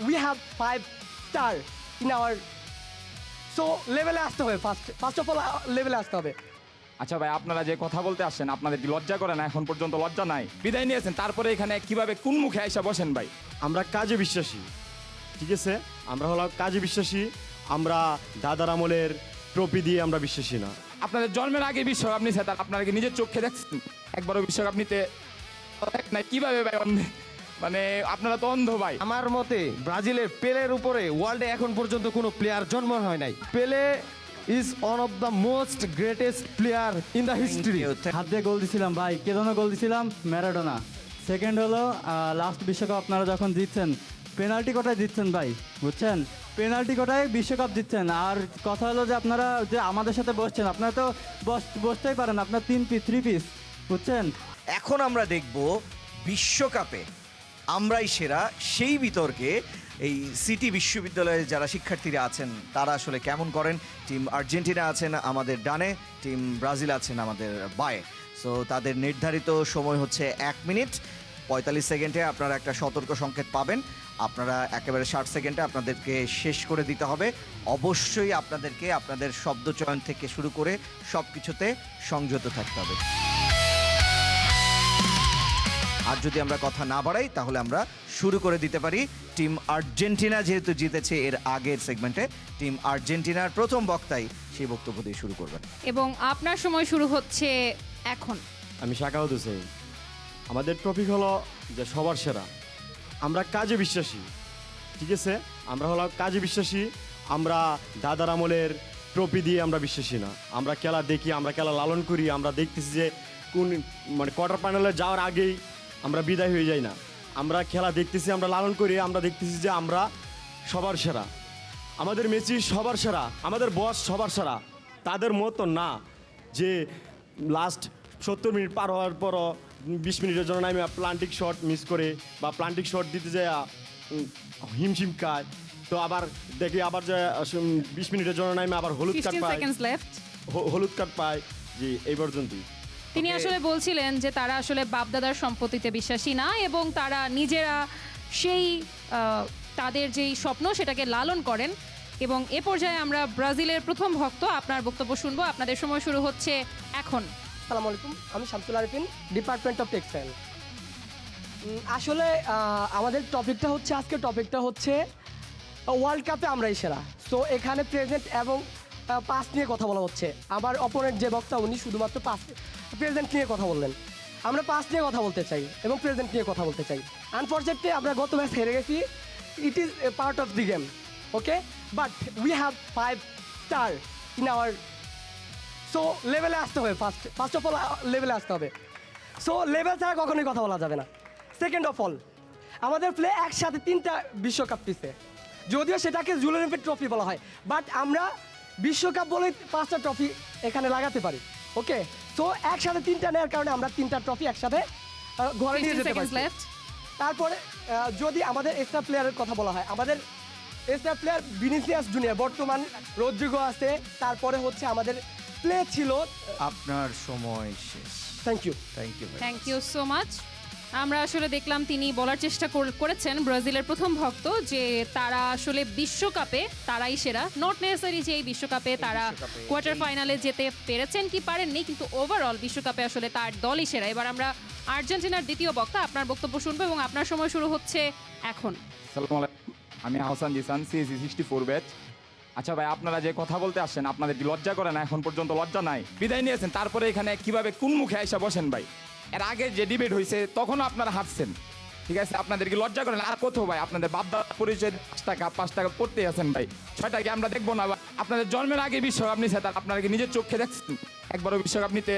we have 5 star in our so লেভেলে আসতে হবে ফার্স্ট অফ অল লেভেলে আসতে হবে। আচ্ছা ভাই, আপনারা যে কথা বলতে আসছেন আপনাদের কি লজ্জা করে না? এখন পর্যন্ত লজ্জা নাই, বিদায় নিয়েছেন, তারপরে এখানে কিভাবে কোন মুখে আইসা বসেন ভাই? আমরা কাজে বিশ্বাসী, ঠিক আছে? আমরা হলো কাজে বিশ্বাসী। আমরা দাদার আমলের ট্রফি দিয়ে আমরা বিশ্বাসী না। আপনাদের জন্মের আগে বিশ্বকাপ নিছে, তার আপনারা কি নিজের চোখে দেখছেন একবারও বিশ্বকাপ নিতে? নাই কিভাবে ভাই? মানে আপনারা তো অন্ধ ভাই। আমার মতে ব্রাজিলের পেলের উপরে ওয়ার্ল্ডে এখন পর্যন্ত কোনো প্লেয়ার জন্ম হয় নাই। Pele is one of the most greatest player in the history. হাত দিয়ে গোল দিছিলাম ভাই, কে যেন গোল দিছিলাম? ম্যারাডোনা। সেকেন্ড হলো লাস্ট বিশ্বকাপ আপনারা যখন জিতছেন, পেনাল্টি কোটায় জিতছেন ভাই, বুঝছেন? পেনাল্টি কোটায় বিশ্বকাপ জিতছেন। আর কথা হলো যে আপনারা যে আমাদের সাথে বসছেন, আপনারা তো বসতেই পারেন, আপনার 3 পিস, বুঝছেন? এখন আমরা দেখব বিশ্বকাপে আমরাই সেরা, সেই বিতর্কে এই সিটি বিশ্ববিদ্যালয়ের যারা শিক্ষার্থীরা আছেন তারা আসলে কেমন করেন। টিম আর্জেন্টিনা আছেন আমাদের ডানে, টিম ব্রাজিল আছেন আমাদের বায়ে। সো তাদের নির্ধারিত সময় হচ্ছে 1 মিনিট 45 সেকেন্ডে আপনারা একটা সতর্ক সংকেত পাবেন। আপনারা একেবারে 60 সেকেন্ডে আপনাদেরকে শেষ করে দিতে হবে। অবশ্যই আপনাদেরকে আপনাদের শব্দ চয়ন থেকে শুরু করে সব কিছুতে সংযত থাকতে হবে। আর যদি আমরা কথা না বাড়াই তাহলে আমরা শুরু করে দিতে পারি। টিম আর্জেন্টিনা যেহেতু জিতেছে এর আগের সেগমেন্টে, টিম আর্জেন্টিনার প্রথম বক্তাই সেই বক্তব্য দিয়ে শুরু করবেন। এবং আপনার সময় শুরু হচ্ছে এখন। আমি শাখাওয়াত হোসেন। আমাদের টপিক হলো যে সবার সেরা। আমরা কাজে বিশ্বাসী, ঠিক আছে? আমরা হলো কাজে বিশ্বাসী। আমরা দাদার আমলের ট্রফি দিয়ে আমরা বিশ্বাসী না। আমরা খেলা দেখি, আমরা খেলা লালন করি। আমরা দেখতেছি যে কোন মানে কোয়ার্টার ফাইনালে যাওয়ার আগেই আমরা বিদায় হয়ে যাই না। আমরা খেলা দেখতেছি, আমরা লালন করি। আমরা দেখতেছি যে আমরা সবার সেরা। আমাদের মেসি সবার সেরা, আমাদের বস সবার সেরা। তাদের মতো না যে লাস্ট 70 মিনিট পার হওয়ার পরও 20 মিনিটের জন্য আমি প্লান্টিক শট মিস করে বা প্লান্টিক শট দিতে যায় হিমশিম খায়, তো আবার দেখি আবার যে 20 মিনিটের জন্য আমি আবার হলুদ কার্ড 15 পাই, সেকেন্ডস লেফট। হলুদ কার্ড পাই। জি, এই পর্যন্তই। তিনি আসলে বলছিলেন যে তারা আসলে বাপদাদার সম্পত্তিতে বিশ্বাসী না এবং তারা নিজেরা সেই তাদের যেই স্বপ্ন সেটাকে লালন করেন। এবং এ পর্যায়ে আমরা ব্রাজিলের প্রথম ভক্ত আপনার বক্তব্য শুনবো। আপনাদের সময় শুরু হচ্ছে এখন। আসসালামু আলাইকুম, আমি Shamsul Arifin, department of textile. আসলে আমাদের টপিকটা হচ্ছে, আজকের টপিকটা হচ্ছে ওয়ার্ল্ড কাপে আমরাই সেরা। সো এখানে প্রেজেন্ট এবং পাস্ট নিয়ে কথা বলা হচ্ছে। আমার অপোনেন্ট যে বক্তা উনি শুধুমাত্র প্রেজেন্ট নিয়ে কথা বললেন। আমরা পাস্ট নিয়ে কথা বলতে চাই এবং প্রেজেন্ট নিয়ে কথা বলতে চাই। আনফর্চুনেটলি আমরা গত ম্যাচ হেরে গেছি। It is a part of the game, okay? But we have 5 star in our so লেভেলে আসতে হবে। ফার্স্ট অফ অল লেভেলে আসতে হবে। সো লেভেল ছাড়া কখনোই কথা বলা যাবে না। সেকেন্ড অফ অল, আমাদের প্লে একসাথে 3টা বিশ্বকাপ পিছে, যদিও সেটাকে জুয়েল অলিম্পিক ট্রফি বলা হয়, বাট আমরা বিশ্বকাপ বলে 5টা ট্রফি এখানে লাগাতে পারি, ওকে? সো একসাথে 3টা নেওয়ার কারণে আমরা 3টা ট্রফি একসাথে ঘরে নিয়ে যেতে পারি। তারপরে যদি আমাদের এক্সট্রা প্লেয়ারের কথা বলা হয়, আমাদের এক্সট্রা প্লেয়ার ভিনিসিয়াস জুনিয়র, বর্তমান রদ্রিগো আছে, তারপরে হচ্ছে আমাদের প্লে ছিল। আপনার সময় শেষ। Thank you. Thank you so much. আমরা আসলে দেখলাম তিনি বলার চেষ্টা করেছেন ব্রাজিলের প্রথম ভক্ত যে তারা আসলে বিশ্বকাপে তারাই সেরা। নট নেসেসারি যে এই বিশ্বকাপে তারা কোয়ার্টার ফাইনালে যেতে পেরেছেন কি পারেননি, কিন্তু ওভারঅল বিশ্বকাপে আসলে তার দলই সেরা। এবার আমরা আর্জেন্টিনার দ্বিতীয় বক্তা আপনার বক্তব্য শুনবো এবং আপনার সময় শুরু হচ্ছে এখন। আসসালামু আলাইকুম, আমি আহসান জিসান, সিএসি 64 ব্যাচ। আচ্ছা ভাই, আপনারা যে কথা বলতে আসছেন আপনাদের কি লজ্জা করে না? এখন পর্যন্ত লজ্জা নাই, বিদায় নিয়েছেন, তারপরে এখানে কিভাবে কোন মুখে আইসা বসেন ভাই? এর আগে যে ডিবেট হয়েছে তখনও আপনারা হাঁটছেন, ঠিক আছে? আপনাদের কি লজ্জা করেন? আর কোথাও ভাই আপনাদের বাপদাদা পরিচয় 5 টাকা করতে আছেন ভাই, 6টা কি আমরা দেখবো না? আপনাদের জন্মের আগে বিশ্বকাপ নিছে, তার আপনারা কি নিজের চোখে দেখছেন একবারও বিশ্বকাপ নিতে?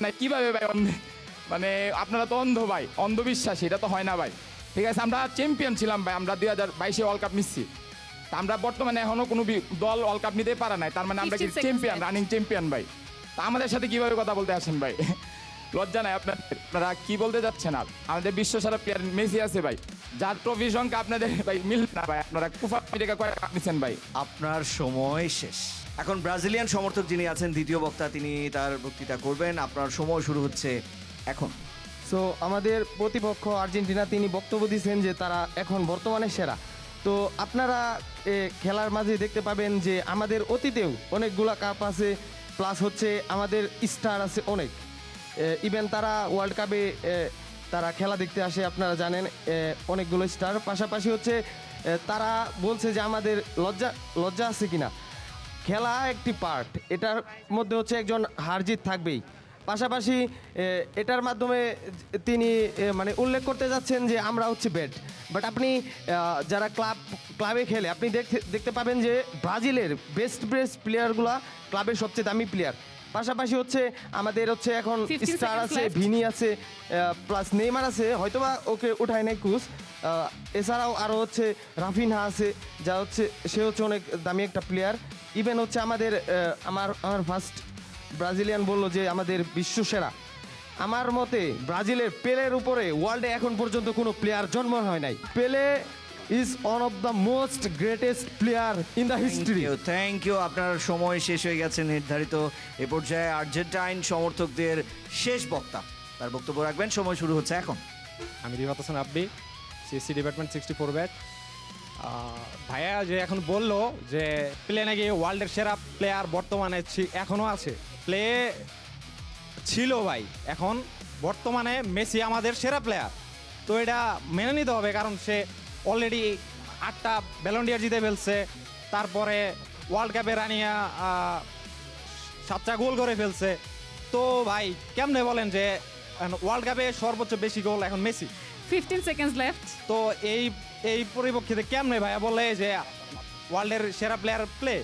নাই কিভাবে ভাই? মানে আপনারা তো অন্ধ ভাই, অন্ধবিশ্বাসী, এটা তো হয় না ভাই, ঠিক আছে? আমরা চ্যাম্পিয়ন ছিলাম ভাই, আমরা 2022-এ ওয়ার্ল্ড কাপ নিচ্ছি। তা আমরা বর্তমানে এখনো কোনো দল ওয়ার্ল্ড কাপ নিতে পারে নাই, তার মানে আমরা কি চ্যাম্পিয়ন, রানিং চ্যাম্পিয়ন ভাই? তা আমাদের সাথে কিভাবে কথা বলতে আসেন ভাই? লজ্জা নাই আপনারা কি বলতে যাচ্ছেন? আর আমাদের বিশ্বসেরা প্লেয়ার মেসি আছে ভাই, যার ট্রফি সংখ্যা আপনাদের ভাই মিল না ভাই। আপনারা কুফা আমেরিকা কয়েক কাপ নিচ্ছেন ভাই। আপনার সময় শেষ। এখন ব্রাজিলিয়ান সমর্থক যিনি আছেন দ্বিতীয় বক্তা, তিনি তার বক্তৃতা করবেন। আপনার সময় শুরু হচ্ছে এখন। সো আমাদের প্রতিপক্ষ আর্জেন্টিনা তিনি বক্তব্য দিয়েছেন যে তারা এখন বর্তমানে সেরা। তো আপনারা খেলার মাঝে দেখতে পাবেন যে আমাদের অতীতেও অনেকগুলা কাপ আছে, প্লাস হচ্ছে আমাদের স্টার আছে অনেক। ইভেন তারা ওয়ার্ল্ড কাপে তারা খেলা দেখতে আসে, আপনারা জানেন অনেকগুলো স্টার। পাশাপাশি হচ্ছে তারা বলছে যে আমাদের লজ্জা আছে কিনা। খেলা একটি পার্ট, এটার মধ্যে হচ্ছে একজন হারজিত থাকবেই। পাশাপাশি এটার মাধ্যমে তিনি মানে উল্লেখ করতে যাচ্ছেন যে আমরা হচ্ছে বাট আপনি যারা ক্লাবে খেলে আপনি দেখতে পাবেন যে ব্রাজিলের বেস্ট প্লেয়ারগুলা ক্লাবের সবচেয়ে দামি প্লেয়ার। পাশাপাশি হচ্ছে আমাদের হচ্ছে এখন 15 স্টার seconds আছে, left. ভিনি আছে, প্লাস নেইমার আছে, হয়তোবা ওকে উঠায় নাই কোচ। এছাড়াও আরও হচ্ছে রাফিনহা আছে, যা হচ্ছে সে হচ্ছে অনেক দামি একটা প্লেয়ার। ইভেন হচ্ছে আমাদের আমার ফার্স্ট ব্রাজিলিয়ান বললো যে আমাদের বিশ্ব সেরা। আমার মতে ব্রাজিলের পেলের উপরে ওয়ার্ল্ডে এখন পর্যন্ত কোনো প্লেয়ার জন্ম হয় নাই। Pele is one of the most greatest player in the history. Thank you. আপনার সময় শেষ হয়ে গেছে নির্ধারিত। এ পর্যায়ে আর্জেন্টাইন সমর্থকদের শেষ বক্তা তার বক্তব্য রাখবেন। সময় শুরু হচ্ছে এখন। আমি Rifat Hasan Abbi, CSC department 64 batch. ভাইয়া যে এখন বললো যে প্লে নাকি ওয়ার্ল্ডের সেরা প্লেয়ার বর্তমানে এখনও আছে, প্লে ছিল ভাই, এখন বর্তমানে মেসি আমাদের সেরা প্লেয়ার। তো এটা মেনে নিতে হবে, কারণ সে অলরেডি 8টা ব্যালন ডি'র জিতে ফেলছে, তারপরে ওয়ার্ল্ড কাপে রানিয়া 7টা গোল করে ফেলছে। তো ভাই কেমনে বলেন যে ওয়ার্ল্ড কাপে সর্বোচ্চ বেশি গোল এখন মেসি? 15 seconds left. তো এই পরিপ্রেক্ষিতে কেমনে ভাইয়া বলে যে ওয়ার্ল্ডের সেরা প্লেয়ার প্লে?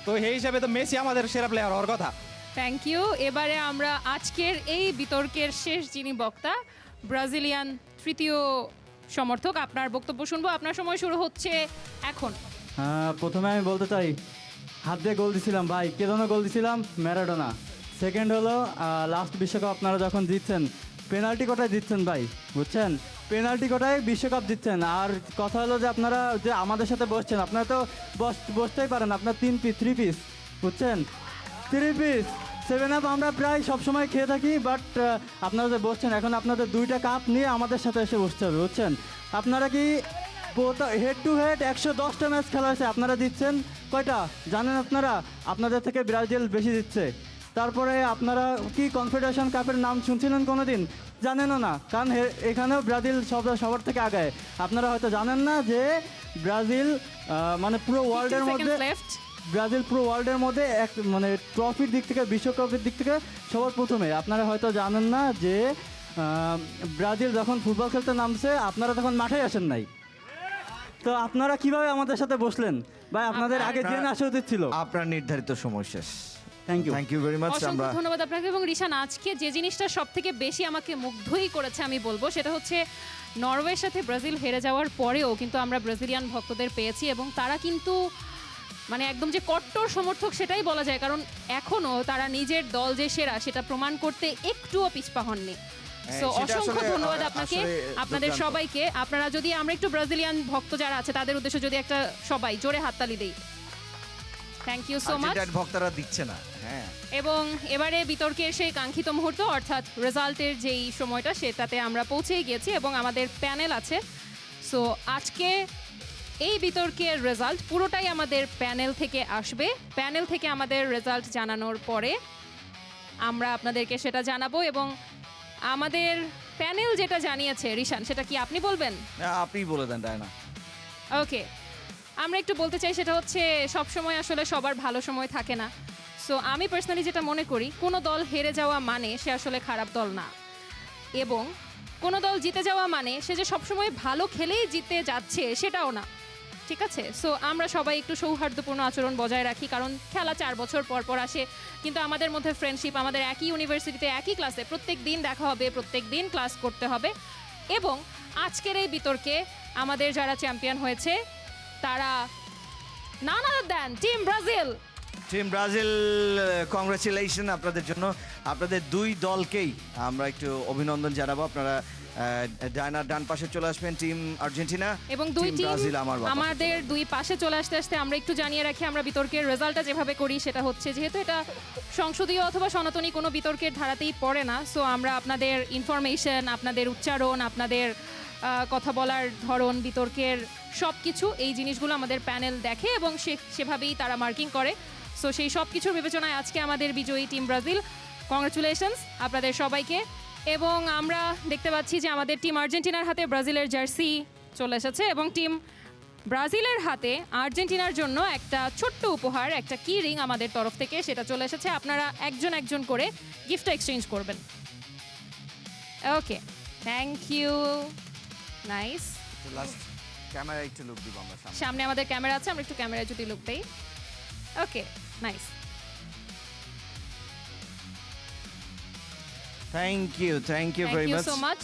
তো সেই হিসাবে তো মেসি আমাদের সেরা প্লেয়ার হওয়ার কথা। Thank you. এবারে আমরা আজকের এই বিতর্কের শেষ যিনি বক্তা, ব্রাজিলিয়ান তৃতীয় সমর্থক, আপনার বক্তব্য শুনবো। আপনার সময় শুরু হচ্ছে এখন। প্রথমে আমি বলতে চাই, হাত দিয়ে গোল দিছিলাম ভাই, কে যেন গোল দিছিলাম? ম্যারাডোনা। সেকেন্ড হলো লাস্ট বিশ্বকাপ আপনারা যখন জিতছেন, পেনাল্টি কোটায় জিতছেন ভাই, বুঝছেন? পেনাল্টি কোটায় বিশ্বকাপ জিতছেন। আর কথা হলো যে আপনারা যে আমাদের সাথে বসছেন, আপনারা তো বসতেই পারেন, আপনার 3 পিস, বুঝছেন? 3 পিস 7 আপ আমরা প্রায় সবসময় খেয়ে থাকি, বাট আপনারা যে বসছেন এখন আপনাদের 2টা কাপ নিয়ে আমাদের সাথে এসে বসতে হবে, বুঝছেন? আপনারা কি হেড টু হেড 110টা ম্যাচ খেলা হয়েছে, আপনারা জিতছেন কয়টা জানেন? আপনাদের থেকে ব্রাজিল বেশি জিতছে। তারপরে আপনারা কি কনফেডারেশন কাপের নাম শুনছিলেন কোনো দিন? জানেনও না, কারণ এখানেও ব্রাজিল সবার থেকে আগায়। আপনারা হয়তো জানেন না যে ব্রাজিল মানে পুরো ওয়ার্ল্ডের 15 মধ্যে, seconds left. ব্রাজিল পুরো ওয়ার্ল্ডের মধ্যে মানে ট্রফির দিক থেকে, বিশ্বকাপের দিক থেকে সবার প্রথমে। আপনারা হয়তো জানেন না যে ব্রাজিল যখন ফুটবল খেলতে নামছে আপনারা তখন মাঠে আসেন নাই। তো আপনারা কিভাবে আমাদের সাথে বসলেন ভাই? আপনাদের আগে জেনে আসা উচিত ছিল। আপনার নির্ধারিত সময় শেষ। Thank you. Thank you very much. অসংখ্য আমরা ধন্যবাদ আপনাকে। এবং রিশান, আজকে যে জিনিসটা সব থেকে বেশি আমাকে মুগ্ধই করেছে আমি বলবো, সেটা হচ্ছে নরওয়ের সাথে ব্রাজিল হেরে যাওয়ার পরেও কিন্তু আমরা ব্রাজিলিয়ান ভক্তদের পেয়েছি, এবং তারা কিন্তু মানে একদম যে কট্টর সমর্থক সেটাই বলা যায়, কারণ এখনও তারা নিজের দল যে সেরা সেটা প্রমাণ করতে একটুও পিছপা হননি। সো সেটা অসংখ্য আসলে, ধন্যবাদ আপনাকে, আসলে আপনাদের দুর্দান্ত। সবাইকে। আপনারা যদি আমরা একটু ব্রাজিলিয়ান ভক্ত যারা আছে তাদের উদ্দেশ্যে যদি একটা সবাই জোরে হাততালি দেই। Thank you so much. Argentine ভক্তরা দিচ্ছে না। হ্যাঁ, এবং এবারে বিতর্কের সেই কাঙ্ক্ষিত মুহূর্ত, অর্থাৎ রেজাল্টের যেই সময়টা, সেটাতে আমরা পৌঁছেই গিয়েছি এবং আমাদের প্যানেল আছে। সো আজকে এই বিতর্কের রেজাল্ট পুরোটাই আমাদের প্যানেল থেকে আসবে। প্যানেল থেকে আমাদের রেজাল্ট জানানোর পরে আমরা আপনাদেরকে সেটা জানাবো, এবং আমাদের প্যানেল যেটা জানিয়েছে রিশান, সেটা কি আপনি বলবেন? আপনি বলে দেন ডায়না। ওকে, আমরা একটু বলতে চাই, সেটা হচ্ছে সব সময় আসলে সবার ভালো সময় থাকে না। সো আমি পার্সোনালি যেটা মনে করি, কোনো দল হেরে যাওয়া মানে সে আসলে খারাপ দল না, এবং কোনো দল জিতে যাওয়া মানে সে যে সবসময় ভালো খেলেই জিতে যাচ্ছে সেটাও না, ঠিক আছে? সো আমরা সবাই একটু সৌহার্দ্যপূর্ণ আচরণ বজায় রাখি, কারণ খেলা 4 বছর পর পর আসে, কিন্তু আমাদের মধ্যে ফ্রেন্ডশিপ, আমাদের একই ইউনিভার্সিটিতে একই ক্লাসে প্রত্যেক দিন দেখা হবে, প্রত্যেক দিন ক্লাস করতে হবে। এবং আজকের এই বিতর্কে আমাদের যারা চ্যাম্পিয়ন হয়েছে তারা none other than team Brazil. Team Brazil, congratulation আপনাদের জন্য। আপনাদের 2 দলকেই আমরা একটু অভিনন্দন জানাবো। আপনারা ডায়নার ডান পাশে চলে আসবেন টিম আর্জেন্টিনা এবং দুই টিম ব্রাজিল আমার বাম পাশে আমাদের চলে আসবে। দুই পাশে চলে আসতে আসতে আমরা একটু জানিয়ে রাখি আমরা বিতর্কের রেজাল্টটা যেভাবে করি সেটা হচ্ছে যেহেতু এটা সংসদীয় অথবা সনাতনী কোনো বিতর্কের ধারাতেই পড়ে না, সো আমরা আপনাদের ইনফরমেশন, আপনাদের উচ্চারণ, আপনাদের কথা বলার ধরন, বিতর্কের সব কিছু এই জিনিসগুলো আমাদের প্যানেল দেখে এবং সেভাবেই তারা মার্কিং করে। সো সেই সব কিছুর বিবেচনায় আজকে আমাদের বিজয়ী টিম ব্রাজিল, কংগ্রাচুলেশনস আপনাদের সবাইকে। এবং আমরা দেখতে পাচ্ছি যে আমাদের টিম আর্জেন্টিনার হাতে ব্রাজিলের জার্সি চলে এসেছে এবং টিম ব্রাজিলের হাতে আর্জেন্টিনার জন্য একটা ছোট্ট উপহার, একটা কি রিং আমাদের তরফ থেকে সেটা চলে এসেছে। আপনারা একজন একজন করে গিফট এক্সচেঞ্জ করবেন। Okay, thank you, nice. Last camera একটু লুক দিব আমরা সামনে। সামনে আমাদের ক্যামেরা আছে, আমরা একটু ক্যামেরায় যদি লুক দেই। Okay, nice. Thank you thank very you much. So much.